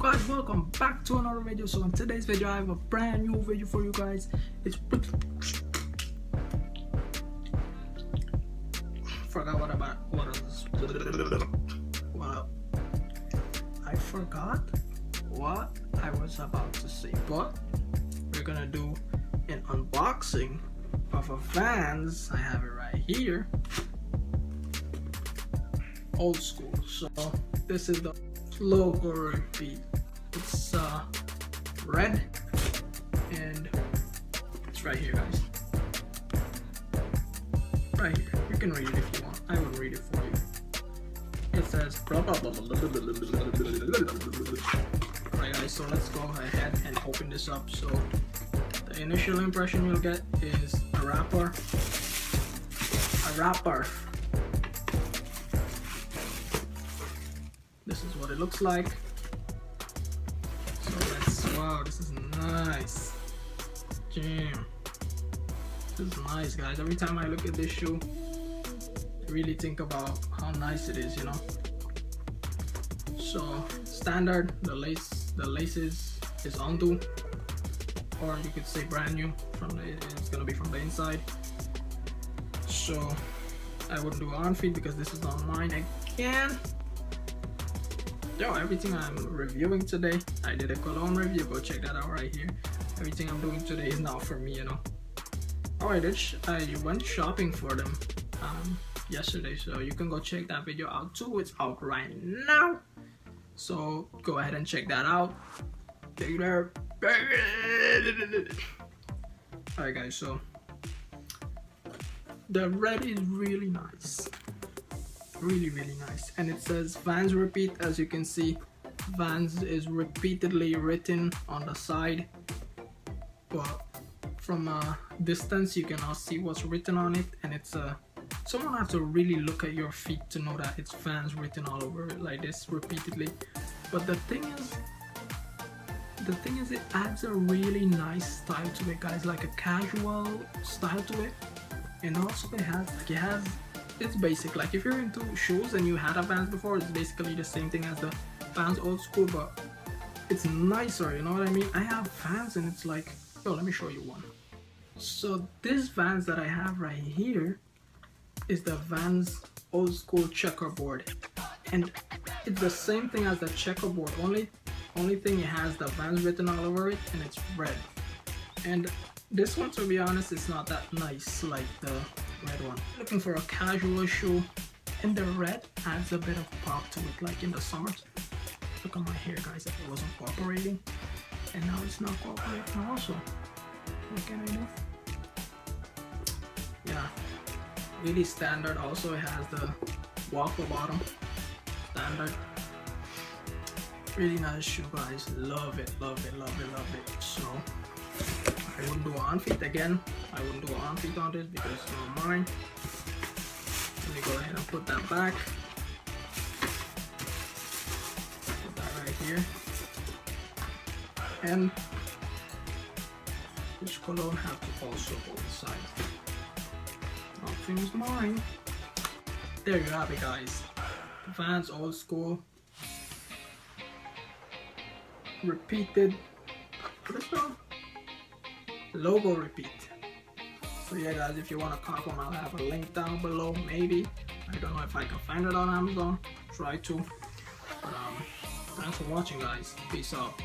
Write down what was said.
guys, welcome back to another video. So in today's video I have a brand new video for you guys. It's forgot what I forgot what I was about to say, but we're gonna do an unboxing of a VANS. I have it right here, old school. So this is the logo repeat. It's red and it's right here, guys. Right here. You can read it if you want. I will read it for you. It says blah blah blah blah blah blah blah. Alright guys, so let's go ahead and open this up. So the initial impression you'll get is a wrapper. This is what it looks like. So let's, wow, this is nice. Damn. This is nice, guys. Every time I look at this shoe, I really think about how nice it is, you know. So standard, the laces is undo, or you could say brand new. It's gonna be from the inside. So I wouldn't do on feet because this is on mine again. Yo, everything I'm reviewing today, I did a cologne review. Go check that out right here. Everything I'm doing today is now for me, you know. Alright, I went shopping for them yesterday, so you can go check that video out too. It's out right now, so go ahead and check that out. Take care. Alright guys, so the red is really nice, really nice, and it says VANS repeat. As you can see, VANS is repeatedly written on the side, but from a distance you cannot see what's written on it, and it's someone has to really look at your feet to know that it's VANS written all over it like this repeatedly. But the thing is it adds a really nice style to it, guys, like a casual style to it. And also it's basic. Like if you're into shoes and you had a VANS before, it's basically the same thing as the VANS old school, but it's nicer, you know what I mean? I have VANS and it's like, yo, let me show you one. So this VANS that I have right here is the VANS old school checkerboard, and it's the same thing as the checkerboard, only thing it has the VANS written all over it, and it's red. And this one, to be honest, it's not that nice like the red one. Looking for a casual shoe, and the red adds a bit of pop to it, like in the summers. Look at my hair, guys, if it wasn't cooperating, and now it's not cooperating also. What can I do? Yeah, really standard. Also it has the waffle bottom, standard. Really nice shoe, guys. Love it. So I wouldn't do on feet again. I wouldn't do on feet on this because it's not mine. Let me go ahead and put that back. Put that right here. And this cologne have to also go inside. Nothing's mine. There you have it, guys. VANS old school. Repeated. What is that? Logo repeat. So yeah, guys, if you want to cop one, I'll have a link down below. Maybe. I don't know if I can find it on Amazon. Try to. But thanks for watching, guys. Peace out.